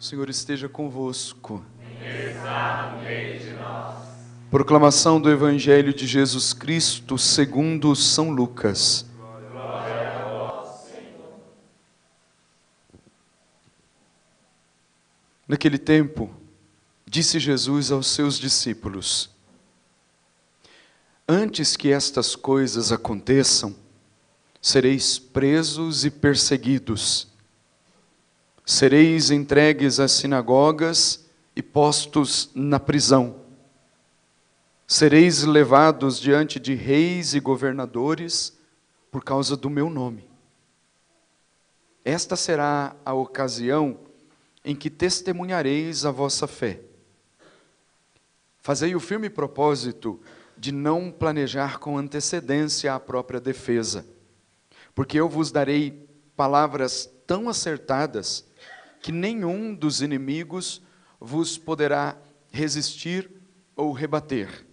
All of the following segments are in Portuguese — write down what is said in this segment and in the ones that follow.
O Senhor esteja convosco. Está no meio de nós. Proclamação do Evangelho de Jesus Cristo segundo São Lucas. Glória a vós, Senhor. Naquele tempo, disse Jesus aos seus discípulos: antes que estas coisas aconteçam, sereis presos e perseguidos. Sereis entregues às sinagogas e postos na prisão. Sereis levados diante de reis e governadores por causa do meu nome. Esta será a ocasião em que testemunhareis a vossa fé. Fazei o firme propósito de não planejar com antecedência a própria defesa, porque eu vos darei palavras tão acertadas que nenhum dos inimigos vos poderá resistir ou rebater.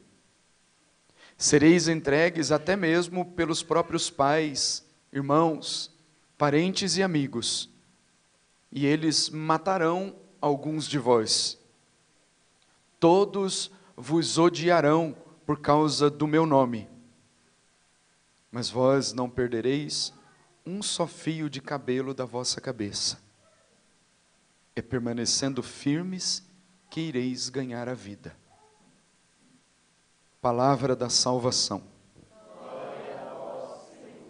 Sereis entregues até mesmo pelos próprios pais, irmãos, parentes e amigos, e eles matarão alguns de vós. Todos vos odiarão por causa do meu nome, mas vós não perdereis um só fio de cabelo da vossa cabeça. É permanecendo firmes que ireis ganhar a vida. Palavra da salvação. Glória a vós, Senhor.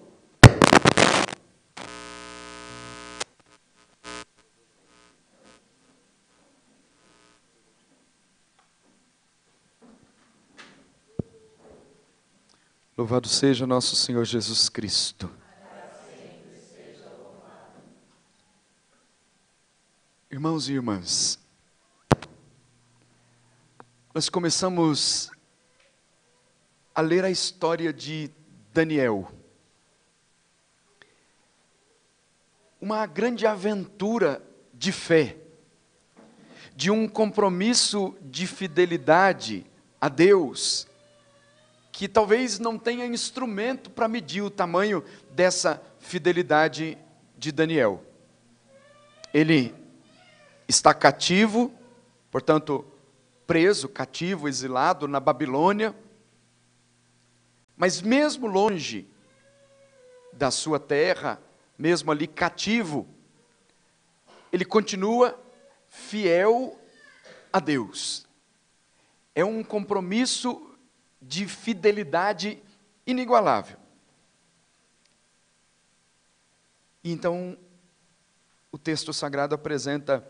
Louvado seja nosso Senhor Jesus Cristo. Irmãos e irmãs, nós começamos a ler a história de Daniel. Uma grande aventura de fé, de um compromisso de fidelidade a Deus, que talvez não tenha instrumento para medir o tamanho dessa fidelidade de Daniel. Ele está cativo, portanto, preso, cativo, exilado na Babilônia, mas mesmo longe da sua terra, mesmo ali cativo, ele continua fiel a Deus. É um compromisso de fidelidade inigualável. Então, o texto sagrado apresenta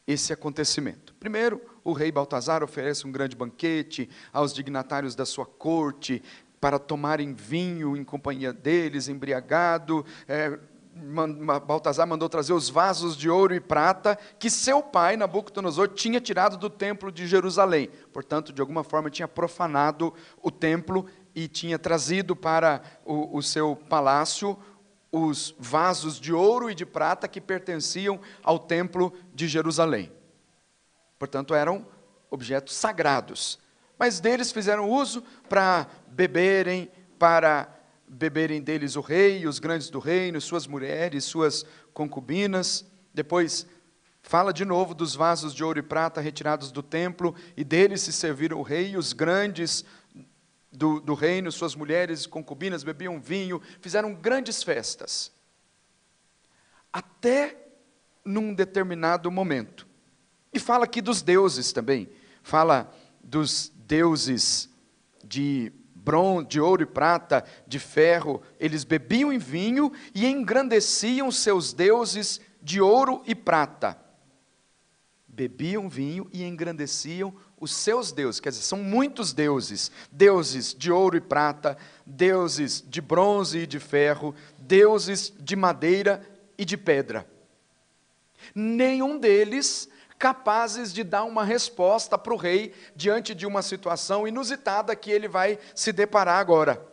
esse acontecimento. Primeiro, o rei Baltazar oferece um grande banquete aos dignatários da sua corte para tomarem vinho em companhia deles, embriagado. Baltazar mandou trazer os vasos de ouro e prata que seu pai, Nabucodonosor, tinha tirado do templo de Jerusalém. Portanto, de alguma forma, tinha profanado o templo e tinha trazido para o seu palácio os vasos de ouro e de prata que pertenciam ao templo de Jerusalém. Portanto, eram objetos sagrados. Mas deles fizeram uso para beberem deles o rei, os grandes do reino, suas mulheres, suas concubinas. Depois fala de novo dos vasos de ouro e prata retirados do templo, e deles se serviram o rei e os grandes do reino, suas mulheres e concubinas bebiam vinho, fizeram grandes festas. Até num determinado momento. E fala aqui dos deuses também. Fala dos deuses de bronze, de ouro e prata, de ferro. Eles bebiam em vinho e engrandeciam seus deuses de ouro e prata. Bebiam vinho e engrandeciam os seus deuses, quer dizer, são muitos deuses, deuses de ouro e prata, deuses de bronze e de ferro, deuses de madeira e de pedra. Nenhum deles capazes de dar uma resposta para o rei diante de uma situação inusitada que ele vai se deparar agora.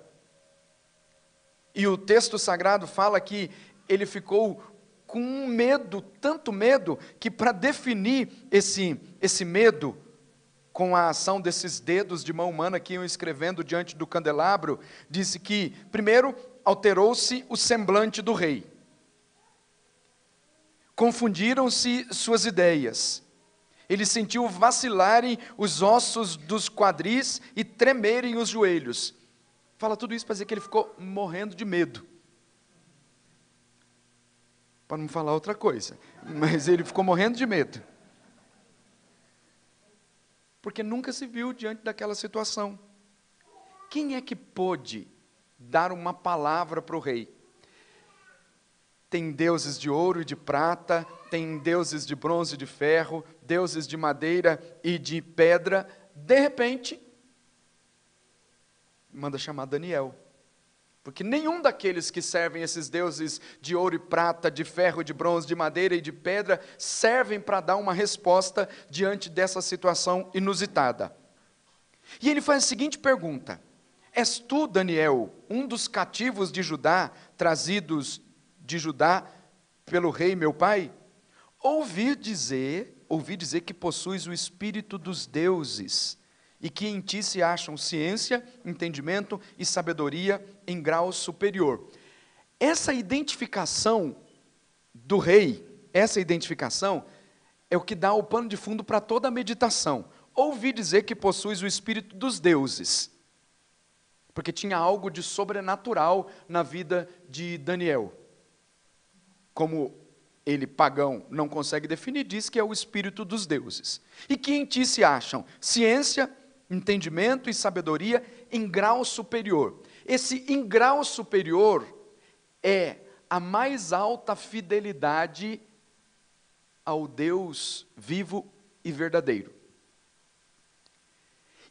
E o texto sagrado fala que ele ficou com um medo, tanto medo, que para definir esse medo, com a ação desses dedos de mão humana que iam escrevendo diante do candelabro, disse que, primeiro, alterou-se o semblante do rei. Confundiram-se suas ideias. Ele sentiu vacilarem os ossos dos quadris e tremerem os joelhos. Fala tudo isso para dizer que ele ficou morrendo de medo. Para não falar outra coisa. Mas ele ficou morrendo de medo. Porque nunca se viu diante daquela situação. Quem é que pôde dar uma palavra para o rei? Tem deuses de ouro e de prata, tem deuses de bronze e de ferro, deuses de madeira e de pedra. De repente, manda chamar Daniel. Porque nenhum daqueles que servem esses deuses de ouro e prata, de ferro, de bronze, de madeira e de pedra, servem para dar uma resposta diante dessa situação inusitada. E ele faz a seguinte pergunta: és tu, Daniel, um dos cativos de Judá, trazidos de Judá pelo rei meu pai? Ouvi dizer que possuis o espírito dos deuses, e que em ti se acham ciência, entendimento e sabedoria em grau superior. Essa identificação do rei, essa identificação é o que dá o pano de fundo para toda a meditação. Ouvi dizer que possuis o espírito dos deuses, porque tinha algo de sobrenatural na vida de Daniel. Como ele, pagão, não consegue definir, diz que é o espírito dos deuses. E que em ti se acham ciência, entendimento e sabedoria em grau superior. Esse em grau superior é a mais alta fidelidade ao Deus vivo e verdadeiro.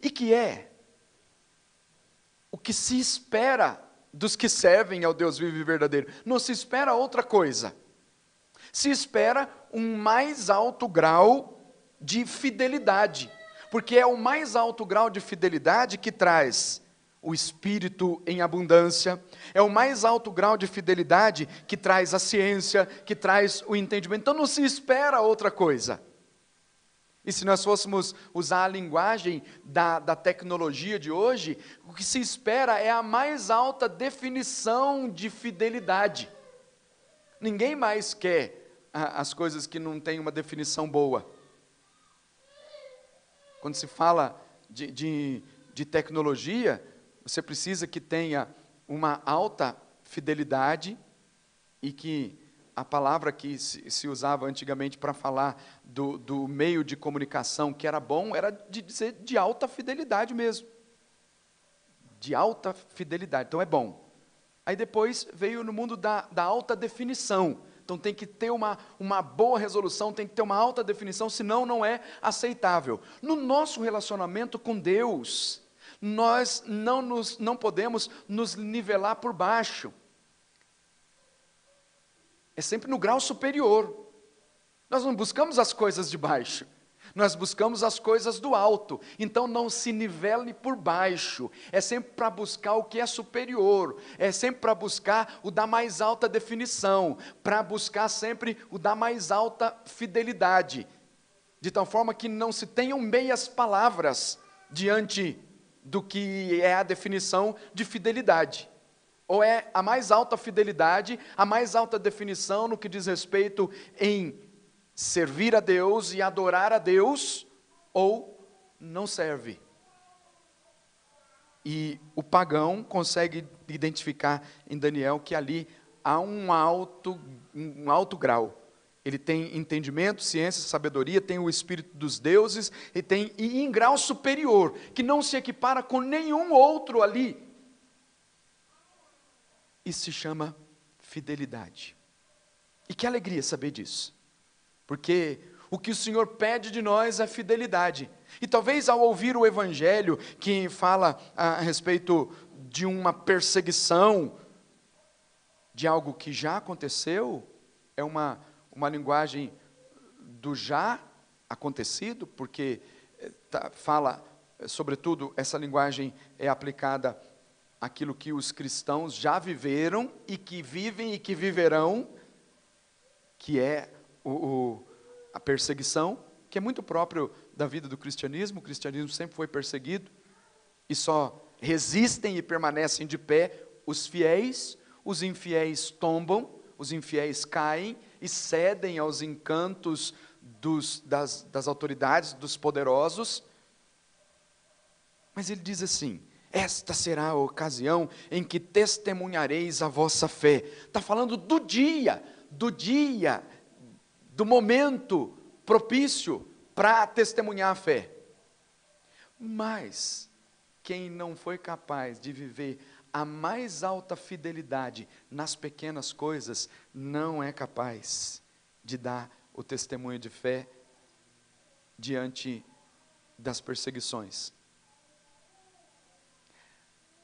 E que é o que se espera dos que servem ao Deus vivo e verdadeiro. Não se espera outra coisa. Se espera um mais alto grau de fidelidade. Porque é o mais alto grau de fidelidade que traz o Espírito em abundância, é o mais alto grau de fidelidade que traz a ciência, que traz o entendimento. Então não se espera outra coisa. E se nós fôssemos usar a linguagem da tecnologia de hoje, o que se espera é a mais alta definição de fidelidade. Ninguém mais quer as coisas que não têm uma definição boa. Quando se fala de tecnologia, você precisa que tenha uma alta fidelidade e que a palavra que se usava antigamente para falar do meio de comunicação que era bom, era de dizer de alta fidelidade mesmo. De alta fidelidade, então é bom. Aí depois veio no mundo da alta definição. Então tem que ter uma boa resolução, tem que ter uma alta definição, senão não é aceitável. No nosso relacionamento com Deus, nós não podemos nos nivelar por baixo. É sempre no grau superior. Nós não buscamos as coisas de baixo, nós buscamos as coisas do alto. Então não se nivele por baixo, é sempre para buscar o que é superior, é sempre para buscar o da mais alta definição, para buscar sempre o da mais alta fidelidade, de tal forma que não se tenham meias palavras diante do que é a definição de fidelidade. Ou é a mais alta fidelidade, a mais alta definição no que diz respeito em servir a Deus e adorar a Deus, ou não serve. E o pagão consegue identificar em Daniel que ali há um alto grau. Ele tem entendimento, ciência, sabedoria, tem o espírito dos deuses, e em grau superior, que não se equipara com nenhum outro ali. Isso se chama fidelidade. E que alegria saber disso. Porque o que o Senhor pede de nós é fidelidade. E talvez ao ouvir o Evangelho, que fala a respeito de uma perseguição, de algo que já aconteceu, é uma linguagem do já acontecido, porque fala, sobretudo, essa linguagem é aplicada àquilo que os cristãos já viveram, e que vivem e que viverão, que é a perseguição, que é muito próprio da vida do cristianismo. O cristianismo sempre foi perseguido, e só resistem e permanecem de pé os fiéis. Os infiéis tombam, os infiéis caem, e cedem aos encantos das autoridades, dos poderosos. Mas ele diz assim: esta será a ocasião em que testemunhareis a vossa fé. Está falando do dia, do momento propício para testemunhar a fé. Mas quem não foi capaz de viver a mais alta fidelidade nas pequenas coisas, não é capaz de dar o testemunho de fé diante das perseguições.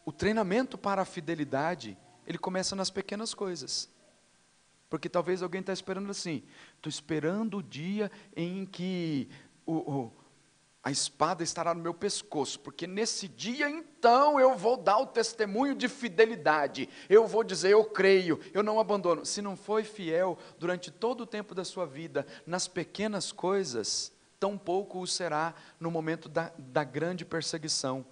O treinamento para a fidelidade, ele começa nas pequenas coisas. Porque talvez alguém está esperando assim: estou esperando o dia em que a espada estará no meu pescoço, porque nesse dia então eu vou dar o testemunho de fidelidade, eu vou dizer: eu creio, eu não abandono. Se não foi fiel durante todo o tempo da sua vida, nas pequenas coisas, tampouco o será no momento da grande perseguição.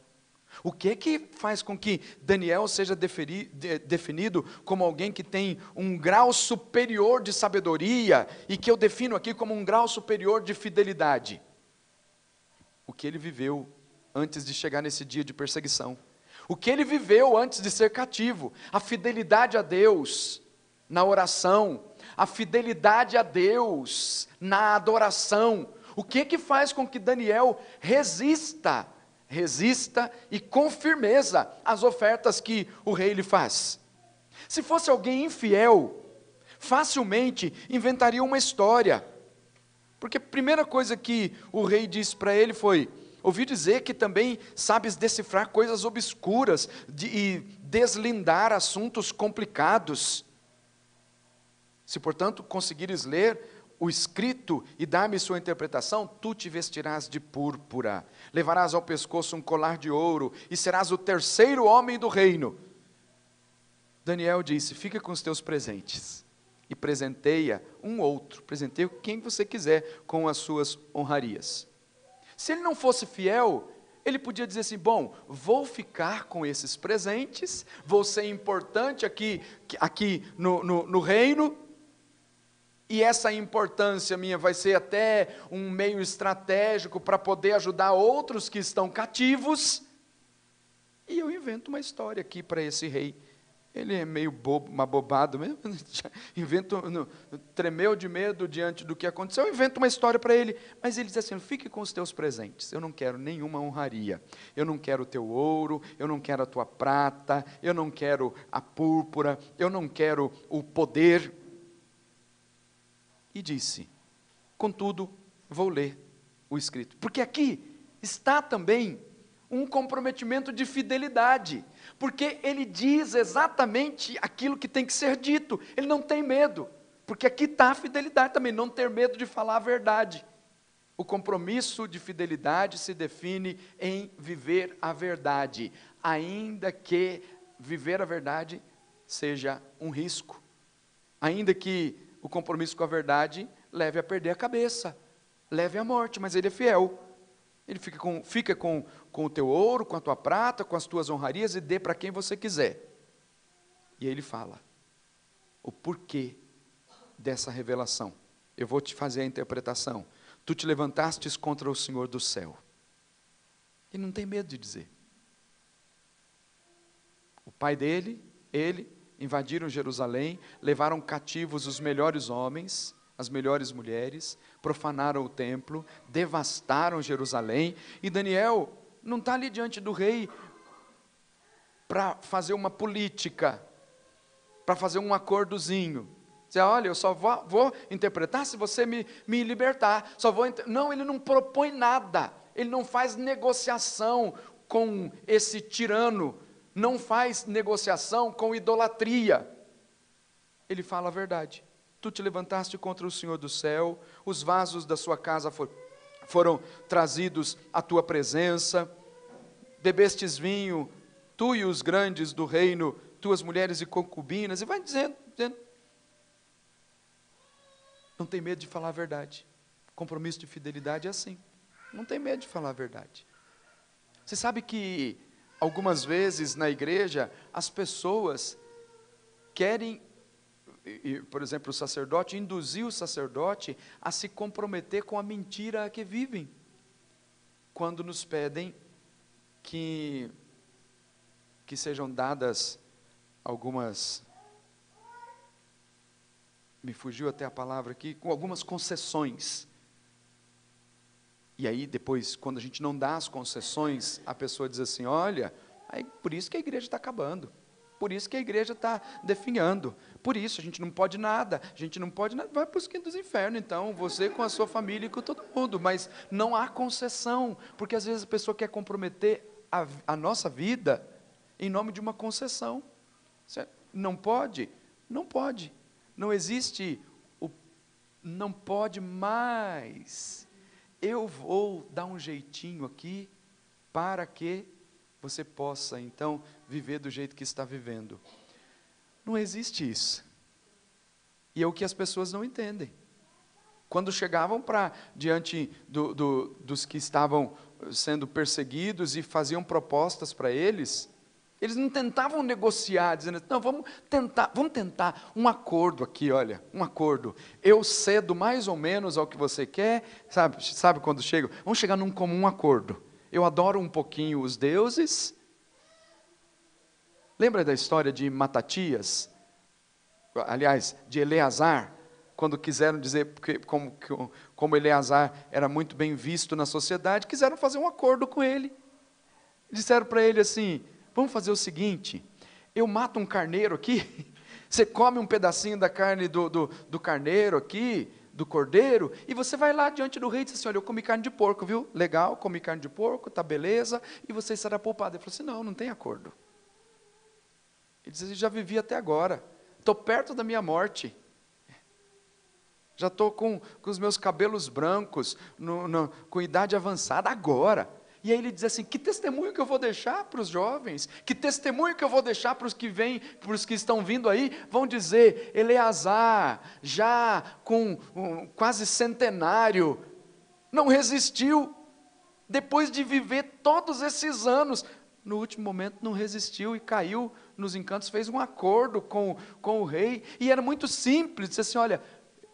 O que faz com que Daniel seja definido como alguém que tem um grau superior de sabedoria, e que eu defino aqui como um grau superior de fidelidade? O que ele viveu antes de chegar nesse dia de perseguição. O que ele viveu antes de ser cativo. A fidelidade a Deus na oração. A fidelidade a Deus na adoração. O que faz com que Daniel resista e com firmeza às ofertas que o rei lhe faz? Se fosse alguém infiel, facilmente inventaria uma história. Porque a primeira coisa que o rei disse para ele foi: ouvi dizer que também sabes decifrar coisas obscuras e deslindar assuntos complicados. Se, portanto, conseguires ler o escrito e dar-me sua interpretação, tu te vestirás de púrpura, levarás ao pescoço um colar de ouro, e serás o terceiro homem do reino. Daniel disse: fica com os teus presentes, e presenteia presenteia quem você quiser com as suas honrarias. Se ele não fosse fiel, ele podia dizer assim: bom, vou ficar com esses presentes, vou ser importante aqui no reino, e essa importância minha vai ser até um meio estratégico para poder ajudar outros que estão cativos, e eu invento uma história aqui para esse rei. Ele é meio abobado mesmo, tremeu de medo diante do que aconteceu, inventa uma história para ele, mas ele diz assim: fique com os teus presentes, eu não quero nenhuma honraria, eu não quero o teu ouro, eu não quero a tua prata, eu não quero a púrpura, eu não quero o poder. E disse: contudo, vou ler o escrito, porque aqui está também um comprometimento de fidelidade, porque ele diz exatamente aquilo que tem que ser dito, ele não tem medo, porque aqui está a fidelidade também, não ter medo de falar a verdade. O compromisso de fidelidade se define em viver a verdade, ainda que viver a verdade seja um risco, ainda que o compromisso com a verdade leve a perder a cabeça, leve à morte, mas ele é fiel. Ele fica com o teu ouro, com a tua prata, com as tuas honrarias, e dê para quem você quiser. E aí ele fala o porquê dessa revelação. Eu vou te fazer a interpretação. Tu te levantastes contra o Senhor do céu. Ele não tem medo de dizer. O pai dele, ele, invadiram Jerusalém, levaram cativos os melhores homens, as melhores mulheres, profanaram o templo, devastaram Jerusalém, e Daniel não está ali diante do rei para fazer uma política, para fazer um acordozinho, dizer: olha, eu só vou interpretar se você me libertar, não, ele não propõe nada, ele não faz negociação com esse tirano, não faz negociação com idolatria, ele fala a verdade. Tu te levantaste contra o Senhor do céu, os vasos da sua casa foram trazidos à tua presença, bebestes vinho, tu e os grandes do reino, tuas mulheres e concubinas, e vai dizendo. Não tem medo de falar a verdade. Compromisso de fidelidade é assim, não tem medo de falar a verdade. Você sabe que algumas vezes na igreja as pessoas querem por exemplo, o sacerdote, induzir o sacerdote a se comprometer com a mentira a que vivem, quando nos pedem que sejam dadas algumas, me fugiu até a palavra aqui, com algumas concessões. E aí depois, quando a gente não dá as concessões, a pessoa diz assim, olha, aí, por isso que a igreja está acabando, por isso que a igreja está definhando, por isso a gente não pode nada, vai para os quintos dos infernos, então, você com a sua família e com todo mundo, mas não há concessão, porque às vezes a pessoa quer comprometer a nossa vida em nome de uma concessão. Não pode, não existe não pode mais, eu vou dar um jeitinho aqui, para que você possa, então, viver do jeito que está vivendo. Não existe isso. E é o que as pessoas não entendem. Quando chegavam diante dos que estavam sendo perseguidos e faziam propostas para eles não tentavam negociar, dizendo, não, vamos tentar um acordo aqui, olha, um acordo. Eu cedo mais ou menos ao que você quer, sabe quando chega? Vamos chegar num comum acordo. Eu adoro um pouquinho os deuses. Lembra da história de Matatias? Aliás, de Eleazar, quando quiseram dizer, porque como Eleazar era muito bem visto na sociedade, quiseram fazer um acordo com ele. Disseram para ele assim, vamos fazer o seguinte, eu mato um carneiro aqui, você come um pedacinho da carne do carneiro aqui, do cordeiro, e você vai lá diante do rei e diz assim, olha, eu comi carne de porco, viu? Legal, comi carne de porco, tá beleza, e você será poupado. Ele falou assim, não tem acordo. Ele disse, eu já vivi até agora, estou perto da minha morte, já estou com os meus cabelos brancos, com idade avançada, agora. E aí ele diz assim, que testemunho que eu vou deixar para os jovens? Que testemunho que eu vou deixar para os que vêm, para os que estão vindo aí? Vão dizer, Eleazar, já com quase centenário, não resistiu, depois de viver todos esses anos, no último momento não resistiu e caiu nos encantos, fez um acordo com o rei, e era muito simples, disse assim, olha,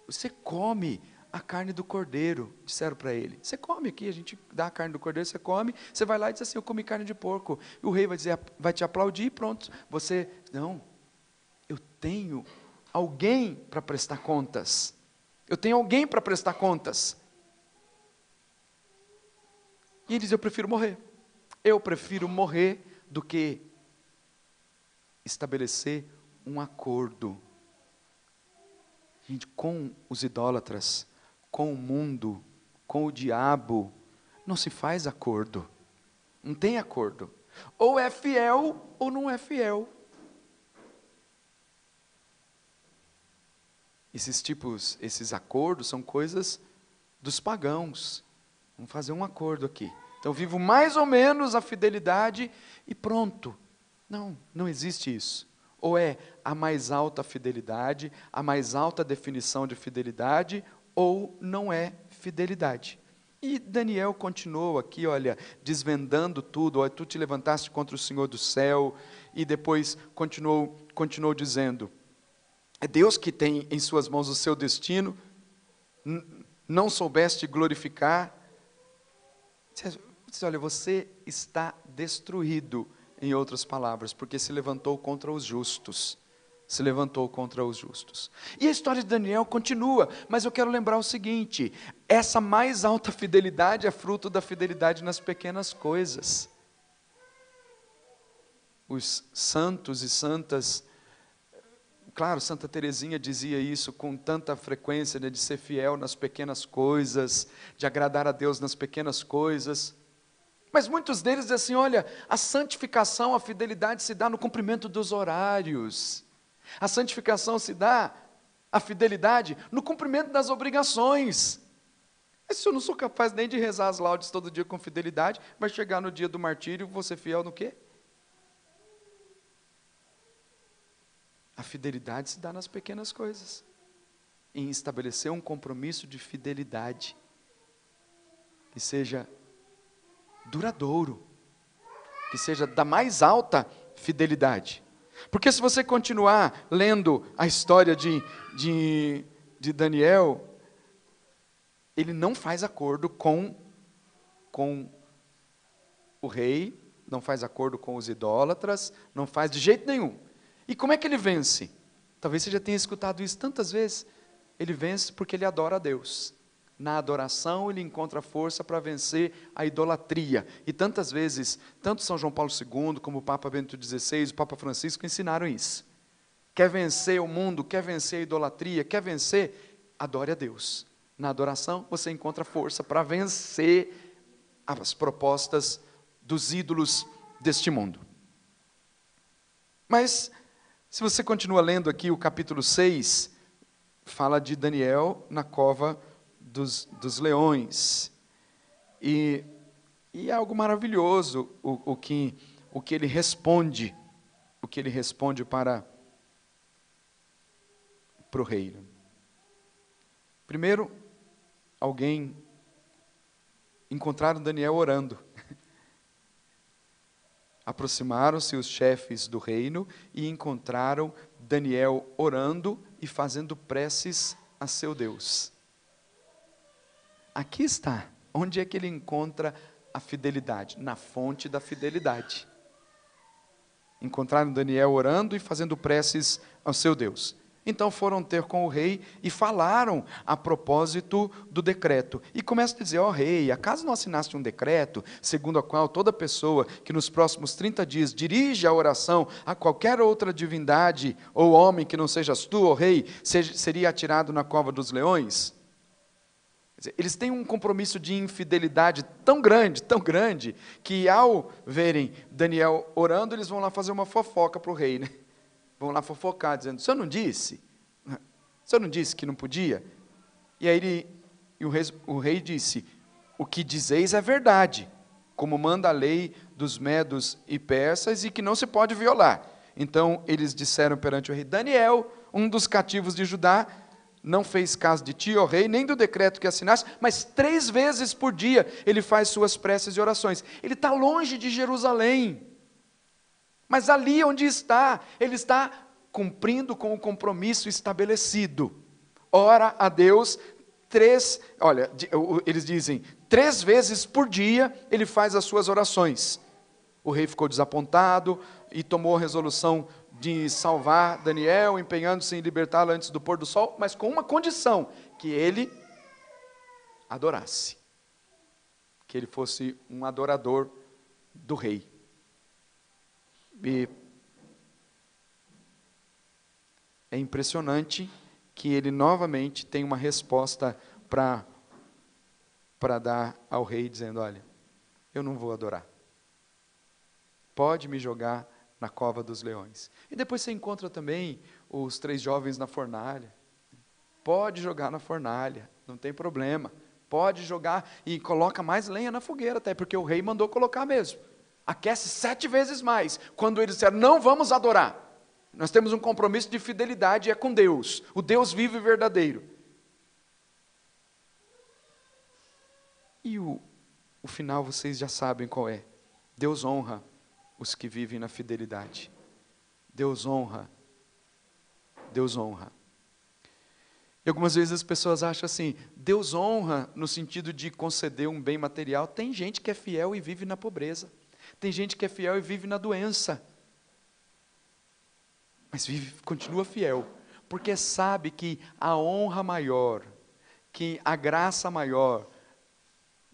você come a carne do cordeiro, disseram para ele, você come aqui, a gente dá a carne do cordeiro, você come, você vai lá e diz assim, eu comi carne de porco, e o rei vai te aplaudir e pronto, não, eu tenho alguém para prestar contas, e ele diz, eu prefiro morrer do que estabelecer um acordo, gente, com os idólatras, com o mundo, com o diabo, não se faz acordo, não tem acordo, ou é fiel ou não é fiel. Esses acordos são coisas dos pagãos, vamos fazer um acordo aqui, então vivo mais ou menos a fidelidade e pronto, não existe isso, ou é a mais alta fidelidade, a mais alta definição de fidelidade, ou não é fidelidade. E Daniel continuou aqui, olha, desvendando tudo, olha, tu te levantaste contra o Senhor do céu, e depois continuou dizendo, é Deus que tem em suas mãos o seu destino, não soubeste glorificar, olha, você está destruído, em outras palavras, porque se levantou contra os justos, E a história de Daniel continua, mas eu quero lembrar o seguinte, essa mais alta fidelidade é fruto da fidelidade nas pequenas coisas. Os santos e santas, claro, Santa Teresinha dizia isso com tanta frequência, né, de ser fiel nas pequenas coisas, de agradar a Deus nas pequenas coisas, mas muitos deles dizem assim, olha, a santificação, a fidelidade se dá no cumprimento dos horários, a santificação se dá, a fidelidade, no cumprimento das obrigações. Mas se eu não sou capaz nem de rezar as laudes todo dia com fidelidade, vai chegar no dia do martírio, vou ser fiel no quê? A fidelidade se dá nas pequenas coisas, em estabelecer um compromisso de fidelidade, que seja duradouro, que seja da mais alta fidelidade. Porque se você continuar lendo a história de Daniel, ele não faz acordo com o rei, não faz acordo com os idólatras, não faz de jeito nenhum. E como é que ele vence? Talvez você já tenha escutado isso tantas vezes. Ele vence porque ele adora a Deus. Na adoração ele encontra força para vencer a idolatria. E tantas vezes, tanto São João Paulo II, como o Papa Bento XVI, o Papa Francisco ensinaram isso. Quer vencer o mundo, quer vencer a idolatria, quer vencer, adore a Deus. Na adoração você encontra força para vencer as propostas dos ídolos deste mundo. Mas, se você continua lendo aqui o capítulo 6, fala de Daniel na cova dos leões. E é algo maravilhoso o que ele responde, para o rei. Primeiro, encontraram Daniel orando. Aproximaram-se os chefes do reino e encontraram Daniel orando e fazendo preces a seu Deus. Aqui está. Onde é que ele encontra a fidelidade? Na fonte da fidelidade. Encontraram Daniel orando e fazendo preces ao seu Deus. Então foram ter com o rei e falaram a propósito do decreto. E começam a dizer, rei, acaso não assinaste um decreto, segundo a qual toda pessoa que nos próximos 30 dias dirige a oração a qualquer outra divindade ou homem que não sejas tu, rei, seria atirado na cova dos leões? Quer dizer, eles têm um compromisso de infidelidade tão grande, que ao verem Daniel orando, eles vão lá fazer uma fofoca para o rei, né? Vão lá fofocar, dizendo, o senhor não disse? O senhor não disse que não podia? E aí o rei disse, o que dizeis é verdade, como manda a lei dos medos e persas, e que não se pode violar. Então eles disseram perante o rei, Daniel, um dos cativos de Judá, não fez caso de ti, ó rei, nem do decreto que assinaste, mas 3 vezes por dia ele faz suas preces e orações. Ele está longe de Jerusalém. Mas ali onde está, ele está cumprindo com o compromisso estabelecido. Ora a Deus eles dizem, 3 vezes por dia ele faz as suas orações. O rei ficou desapontado e tomou a resolução de salvar Daniel, empenhando-se em libertá-lo antes do pôr do sol, mas com uma condição, que ele adorasse. Que ele fosse um adorador do rei. E é impressionante que ele novamente tem uma resposta para dar ao rei, dizendo, olha, eu não vou adorar. Pode me jogar na cova dos leões. E depois você encontra também os 3 jovens na fornalha. Pode jogar na fornalha, não tem problema. Pode jogar e coloca mais lenha na fogueira, até porque o rei mandou colocar mesmo. Aquece 7 vezes mais, quando eles disseram, não vamos adorar. Nós temos um compromisso de fidelidade, é com Deus, o Deus vivo e verdadeiro. E o final vocês já sabem qual é. Deus honra os que vivem na fidelidade. Deus honra. Deus honra. E algumas vezes as pessoas acham assim, Deus honra no sentido de conceder um bem material. Tem gente que é fiel e vive na pobreza. Tem gente que é fiel e vive na doença. Mas continua fiel, porque sabe que a honra maior, que a graça maior,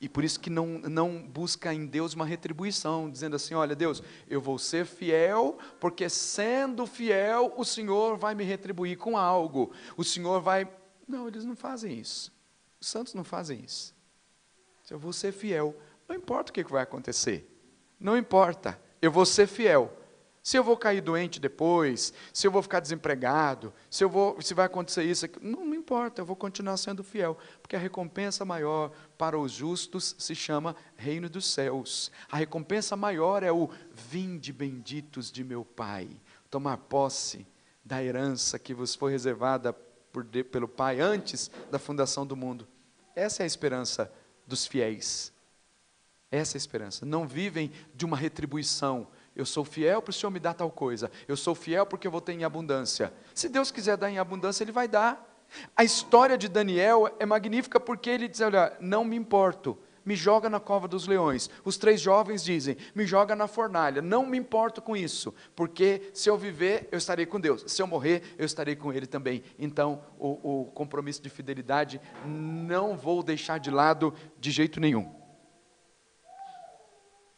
e por isso que não busca em Deus uma retribuição, dizendo assim, olha Deus, eu vou ser fiel, porque sendo fiel, o Senhor vai me retribuir com algo. O Senhor vai... Não, eles não fazem isso. Os santos não fazem isso. Eu vou ser fiel, não importa o que vai acontecer. Não importa, eu vou ser fiel. Se eu vou cair doente depois, se eu vou ficar desempregado, se vai acontecer isso, não importa, eu vou continuar sendo fiel, porque a recompensa maior para os justos se chama reino dos céus. A recompensa maior é o vinde benditos de meu Pai, tomar posse da herança que vos foi reservada pelo Pai antes da fundação do mundo. Essa é a esperança dos fiéis. Essa é a esperança. Não vivem de uma retribuição Eu sou fiel para o Senhor me dar tal coisa. Eu sou fiel porque eu vou ter em abundância. Se Deus quiser dar em abundância, Ele vai dar. A história de Daniel é magnífica porque ele diz, olha, não me importo, me joga na cova dos leões. Os 3 jovens dizem, me joga na fornalha, não me importo com isso, porque se eu viver, eu estarei com Deus, se eu morrer, eu estarei com Ele também. Então, o compromisso de fidelidade, não vou deixar de lado de jeito nenhum.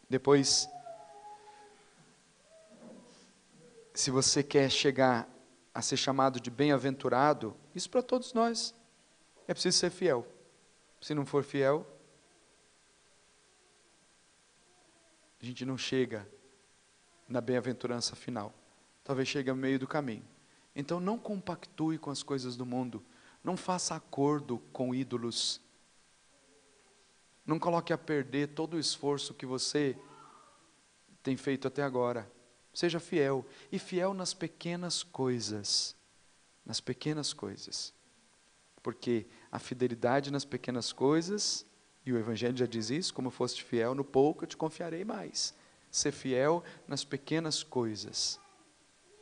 Depois, se você quer chegar a ser chamado de bem-aventurado, isso para todos nós, é preciso ser fiel. Se não for fiel, a gente não chega na bem-aventurança final. Talvez chegue ao meio do caminho. Então não compactue com as coisas do mundo. Não faça acordo com ídolos. Não coloque a perder todo o esforço que você tem feito até agora. Seja fiel. E fiel nas pequenas coisas. Nas pequenas coisas. Porque a fidelidade nas pequenas coisas, e o Evangelho já diz isso, como foste fiel no pouco, eu te confiarei mais. Ser fiel nas pequenas coisas.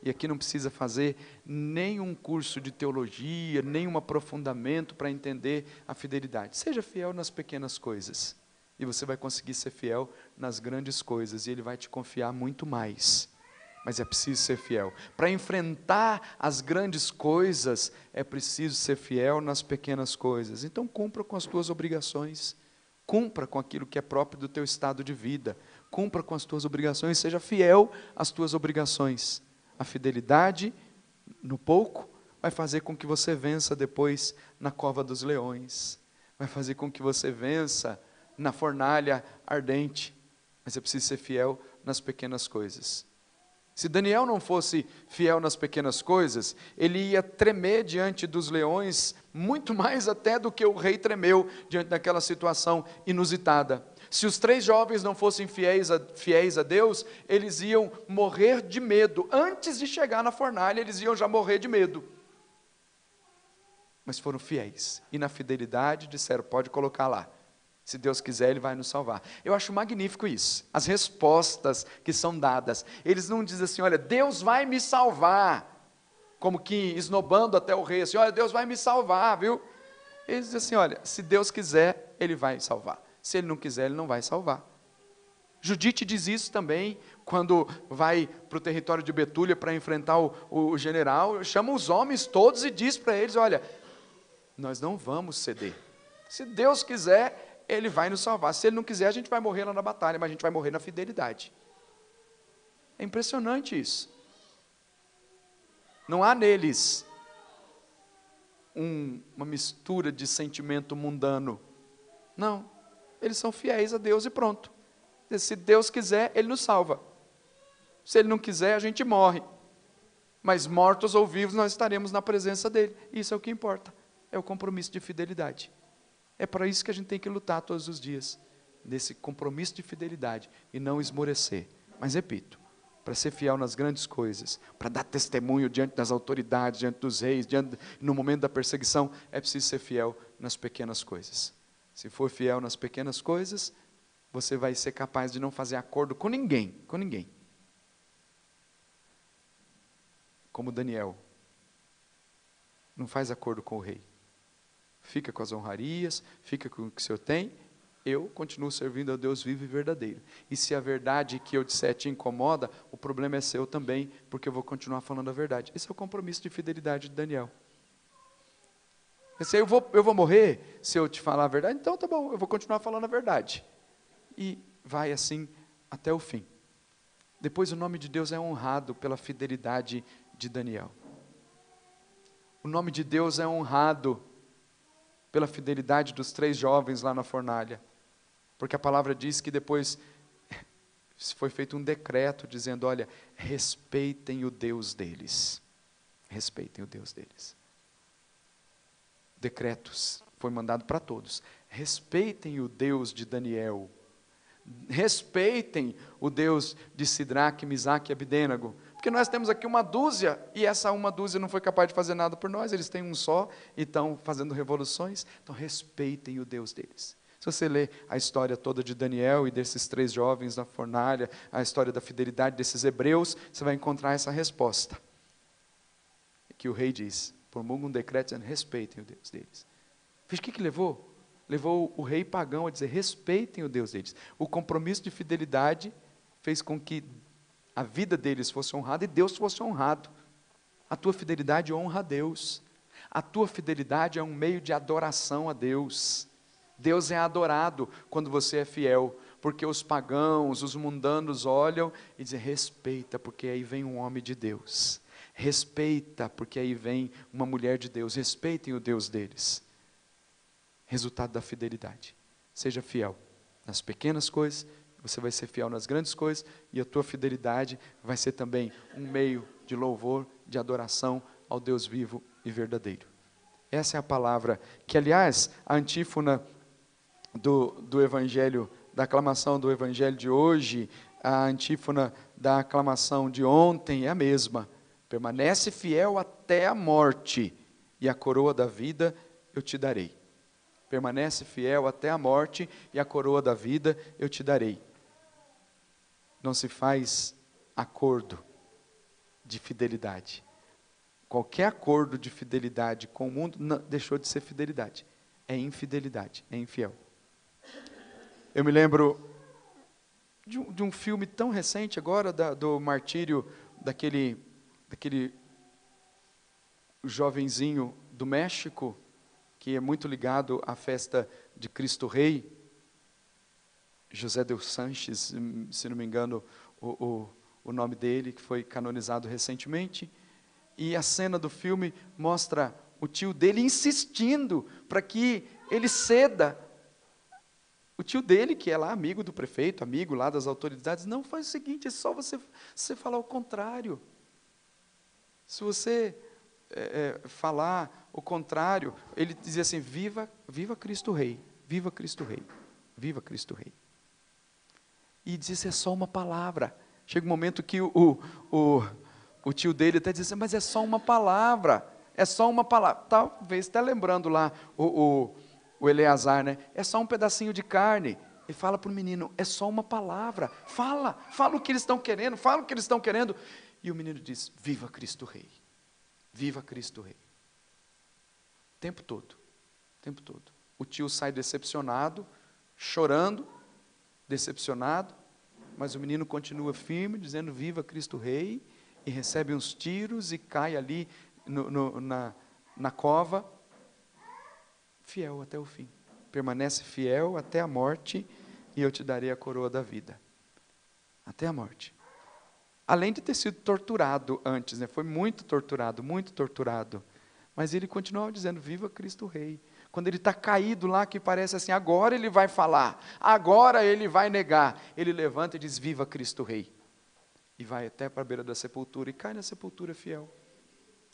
E aqui não precisa fazer nenhum curso de teologia, nenhum aprofundamento para entender a fidelidade. Seja fiel nas pequenas coisas. E você vai conseguir ser fiel nas grandes coisas. E Ele vai te confiar muito mais. Mas é preciso ser fiel. Para enfrentar as grandes coisas, é preciso ser fiel nas pequenas coisas. Então cumpra com as tuas obrigações. Cumpra com aquilo que é próprio do teu estado de vida. Cumpra com as tuas obrigações. Seja fiel às tuas obrigações. A fidelidade no pouco vai fazer com que você vença depois na cova dos leões. Vai fazer com que você vença na fornalha ardente. Mas é preciso ser fiel nas pequenas coisas. Se Daniel não fosse fiel nas pequenas coisas, ele ia tremer diante dos leões, muito mais até do que o rei tremeu diante daquela situação inusitada. Se os 3 jovens não fossem fiéis a Deus, eles iam morrer de medo. Antes de chegar na fornalha, eles iam já morrer de medo. Mas foram fiéis. E na fidelidade disseram, pode colocar lá. Se Deus quiser, Ele vai nos salvar. Eu acho magnífico isso. As respostas que são dadas. Eles não dizem assim, olha, Deus vai me salvar. Como que esnobando até o rei, assim, olha, Deus vai me salvar, viu? Eles dizem assim, olha, se Deus quiser, Ele vai salvar. Se Ele não quiser, Ele não vai salvar. Judite diz isso também, quando vai para o território de Betúlia para enfrentar o general, chama os homens todos e diz para eles, olha, nós não vamos ceder. Se Deus quiser, Ele vai nos salvar. Se Ele não quiser, a gente vai morrer lá na batalha, mas a gente vai morrer na fidelidade. É impressionante isso. Não há neles uma mistura de sentimento mundano. Não. Eles são fiéis a Deus e pronto. Se Deus quiser, Ele nos salva. Se Ele não quiser, a gente morre. Mas mortos ou vivos, nós estaremos na presença dEle. Isso é o que importa. É o compromisso de fidelidade. É para isso que a gente tem que lutar todos os dias, nesse compromisso de fidelidade, e não esmorecer. Mas repito, para ser fiel nas grandes coisas, para dar testemunho diante das autoridades, diante dos reis, no momento da perseguição, é preciso ser fiel nas pequenas coisas. Se for fiel nas pequenas coisas, você vai ser capaz de não fazer acordo com ninguém, Como Daniel, não faz acordo com o rei. Fica com as honrarias, fica com o que o Senhor tem, eu continuo servindo a Deus vivo e verdadeiro. E se a verdade que eu disser te incomoda, o problema é seu também, porque eu vou continuar falando a verdade. Esse é o compromisso de fidelidade de Daniel. Eu vou morrer se eu te falar a verdade, então tá bom, eu vou continuar falando a verdade. E vai assim até o fim. Depois o nome de Deus é honrado pela fidelidade de Daniel. O nome de Deus é honrado pela fidelidade dos 3 jovens lá na fornalha. Porque a palavra diz que depois foi feito um decreto dizendo, olha, respeitem o Deus deles. Respeitem o Deus deles. Decretos foi mandado para todos. Respeitem o Deus de Daniel. Respeitem o Deus de Sidraque, Misaque e Abidênago. Porque nós temos aqui uma dúzia, e essa uma dúzia não foi capaz de fazer nada por nós, eles têm um só, e estão fazendo revoluções. Então respeitem o Deus deles. Se você ler a história toda de Daniel e desses 3 jovens na fornalha, a história da fidelidade desses hebreus, você vai encontrar essa resposta. Que o rei diz, promulga um decreto dizendo, respeitem o Deus deles. Veja o que levou? Levou o rei pagão a dizer, respeitem o Deus deles. O compromisso de fidelidade fez com que a vida deles fosse honrada e Deus fosse honrado. A tua fidelidade honra a Deus. A tua fidelidade é um meio de adoração a Deus. Deus é adorado quando você é fiel, porque os pagãos, os mundanos olham e dizem, respeita, porque aí vem um homem de Deus. Respeita, porque aí vem uma mulher de Deus. Respeitem o Deus deles. Resultado da fidelidade. Seja fiel nas pequenas coisas, você vai ser fiel nas grandes coisas, e a tua fidelidade vai ser também um meio de louvor, de adoração ao Deus vivo e verdadeiro. Essa é a palavra que, aliás, a antífona do Evangelho, da aclamação do Evangelho de hoje, a antífona da aclamação de ontem é a mesma. Permanece fiel até a morte, e a coroa da vida eu te darei. Permanece fiel até a morte, e a coroa da vida eu te darei. Não se faz acordo de fidelidade. Qualquer acordo de fidelidade com o mundo não, deixou de ser fidelidade. É infidelidade, é infiel. Eu me lembro de um filme tão recente agora, do martírio daquele jovenzinho do México, que é muito ligado à festa de Cristo Rei, José dos Sanches, se não me engano, o nome dele, que foi canonizado recentemente, e a cena do filme mostra o tio dele insistindo para que ele ceda. O tio dele, que é lá amigo do prefeito, amigo lá das autoridades, não, faz o seguinte, é só você falar o contrário. Se você falar o contrário, ele dizia assim, viva Cristo Rei, viva Cristo Rei, viva Cristo Rei. E dizia, é só uma palavra. Chega um momento que o tio dele até dizia, mas é só uma palavra, é só uma palavra. Talvez, está lembrando lá o Eleazar, né? É só um pedacinho de carne. E fala para o menino, é só uma palavra, fala o que eles estão querendo, fala o que eles estão querendo. E o menino diz, viva Cristo Rei, viva Cristo Rei. O tempo todo. O tio sai decepcionado, chorando, decepcionado, mas o menino continua firme, dizendo, viva Cristo Rei, e recebe uns tiros e cai ali na cova, fiel até o fim. Permanece fiel até a morte, e eu te darei a coroa da vida. Até a morte. Além de ter sido torturado antes, né? Foi muito torturado, mas ele continuava dizendo, viva Cristo Rei. Quando ele está caído lá, que parece assim, agora ele vai falar, agora ele vai negar, ele levanta e diz, viva Cristo Rei. E vai até para a beira da sepultura, e cai na sepultura fiel.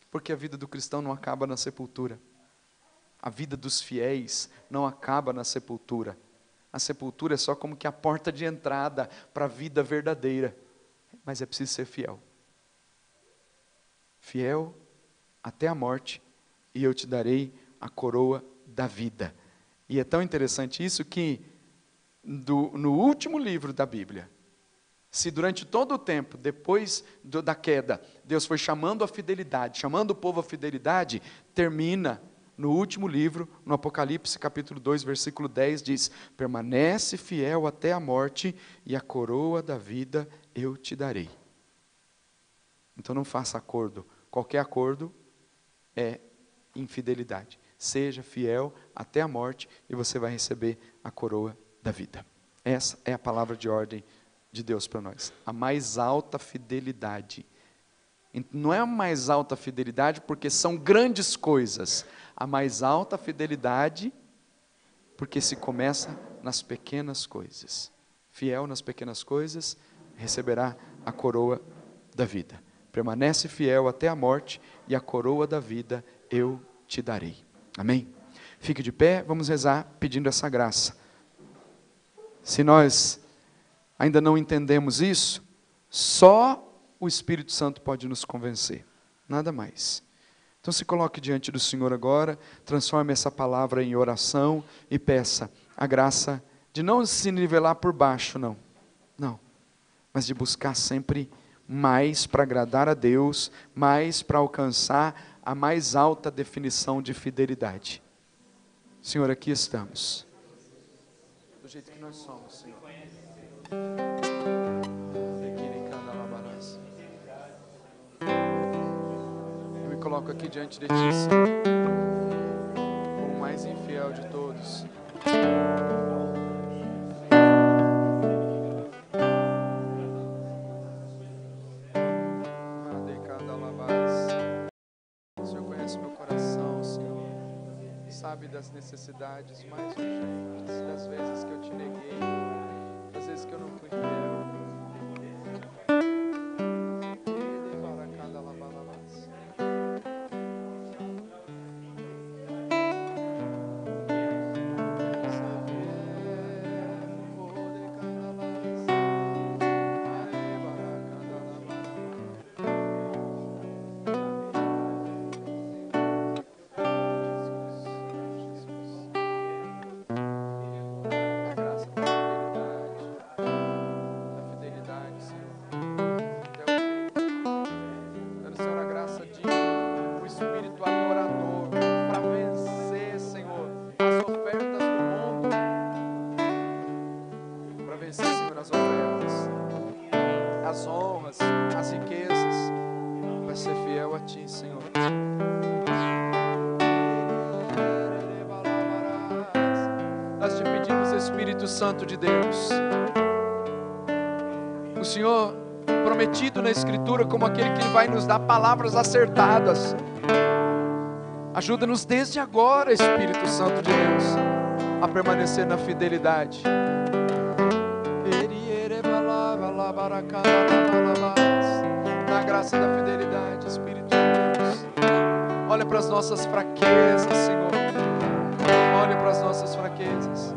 Porque a vida do cristão não acaba na sepultura. A vida dos fiéis não acaba na sepultura. A sepultura é só como que a porta de entrada para a vida verdadeira. Mas é preciso ser fiel. Fiel até a morte, e eu te darei a coroa da vida. E é tão interessante isso que, no último livro da Bíblia, se durante todo o tempo, depois da queda, Deus foi chamando a fidelidade, chamando o povo à fidelidade, termina no último livro, no Apocalipse capítulo 2, versículo 10, diz, permanece fiel até a morte, e a coroa da vida eu te darei. Então não faça acordo, qualquer acordo é infidelidade. Seja fiel até a morte, e você vai receber a coroa da vida. Essa é a palavra de ordem de Deus para nós. A mais alta fidelidade. Não é a mais alta fidelidade porque são grandes coisas. A mais alta fidelidade porque se começa nas pequenas coisas. Fiel nas pequenas coisas, receberá a coroa da vida. Permanece fiel até a morte, e a coroa da vida eu te darei. Amém? Fique de pé, vamos rezar pedindo essa graça. Se nós ainda não entendemos isso, só o Espírito Santo pode nos convencer, nada mais. Então se coloque diante do Senhor agora, transforme essa palavra em oração e peça a graça de não se nivelar por baixo, não, mas de buscar sempre mais para agradar a Deus, mais para alcançar a mais alta definição de fidelidade. Senhor, aqui estamos, do jeito que nós somos, Senhor. Eu me coloco aqui diante de Ti, Senhor, como o mais infiel de todos. O Senhor conhece meu coração, Senhor, sabe das necessidades mais urgentes, das vezes que eu te neguei, das vezes que eu não fui fiel. As honras, as riquezas, para ser fiel a Ti, Senhor. Nós te pedimos, Espírito Santo de Deus, o Senhor prometido na Escritura como aquele que vai nos dar palavras acertadas. Ajuda-nos desde agora, Espírito Santo de Deus, a permanecer na fidelidade. Na graça da fidelidade, Espírito de Deus. Olha para as nossas fraquezas, Senhor. Olha para as nossas fraquezas.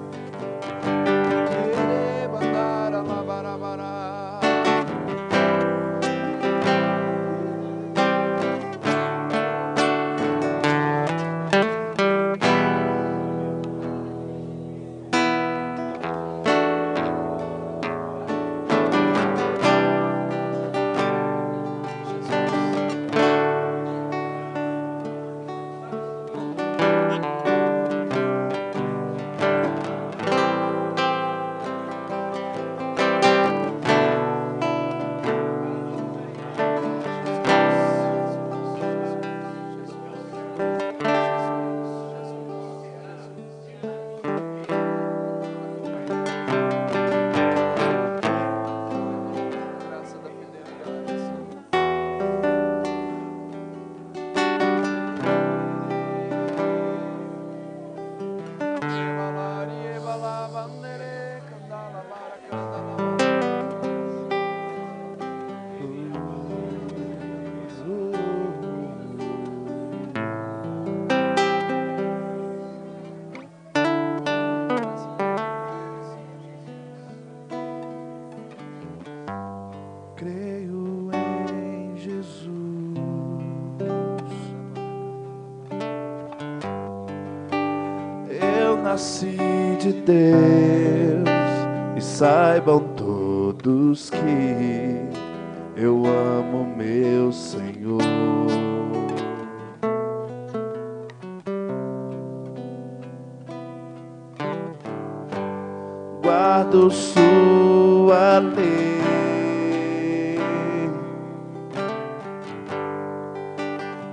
Creio em Jesus, eu nasci de Deus, e saibam todos que eu amo meu Senhor. Guardo sua lei,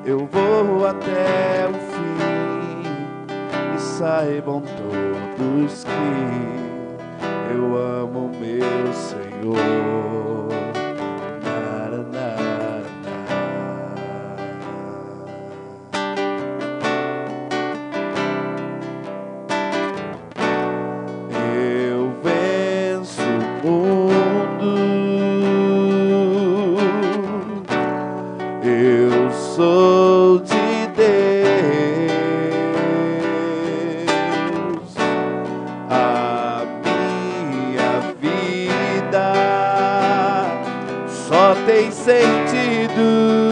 eu vou até o fim, e saibam todos que eu amo meu Senhor. Eu venço o mundo, eu sou de Deus, a minha vida só tem sentido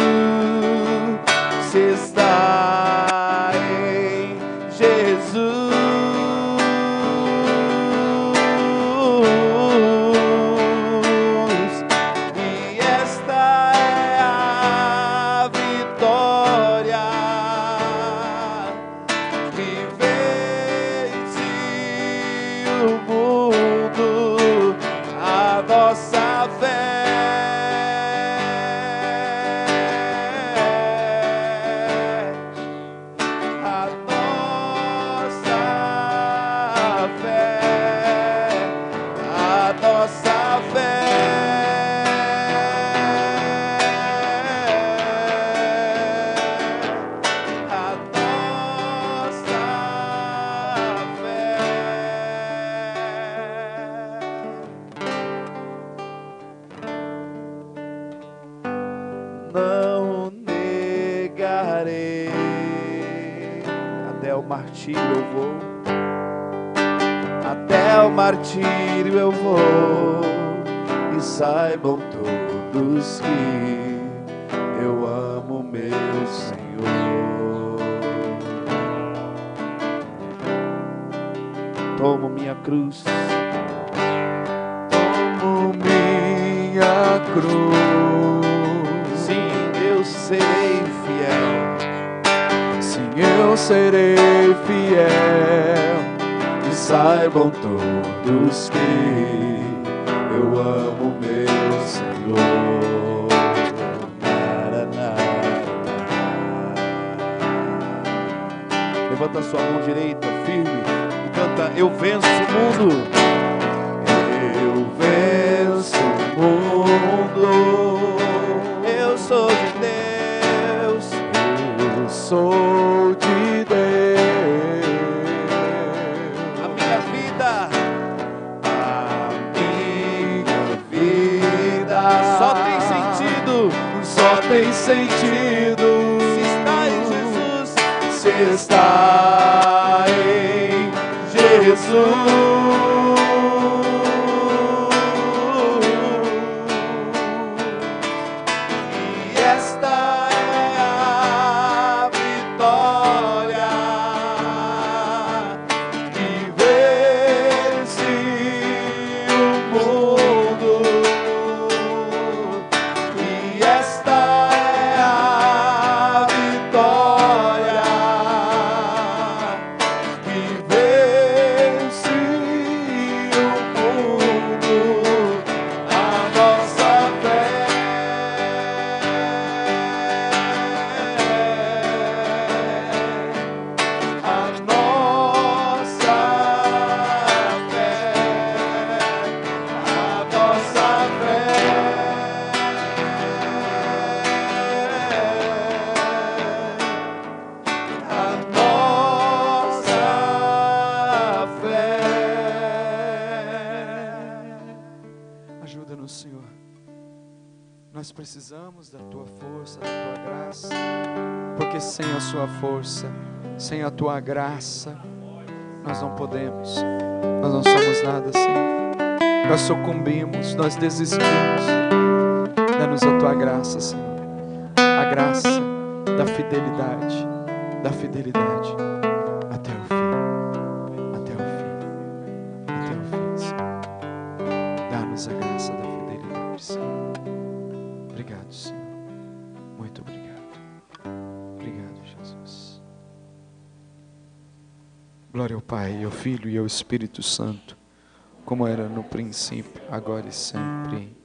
se está em Jesus. mundo, a nossa fé. A nossa fé, a nossa fé. Não negarei, até o martírio eu vou, até o martírio eu vou, e saibam todos que eu amo meu Senhor. Tomo minha cruz, Tomo minha cruz. eu serei fiel. Sim, eu serei fiel. E saibam todos que eu amo meu Senhor. Levanta sua mão direita firme e canta: eu venço o mundo. Eu venço o mundo. Eu sou de Deus, Eu sou de Deus. a minha vida só tem sentido se está em Jesus. Se está em Jesus. Ajuda-nos, Senhor. Nós precisamos da Tua força, da Tua graça, porque sem a Sua força, sem a Tua graça, nós não podemos, nós não somos nada, Senhor. Nós sucumbimos, nós desistimos. Dá-nos a Tua graça, Senhor, a graça da fidelidade, até o fim, Senhor. Dá-nos a graça da fidelidade, Senhor. Obrigado, Senhor. Muito obrigado. Obrigado, Jesus. Glória ao Pai, ao Filho e ao Espírito Santo, como era no princípio, agora e sempre.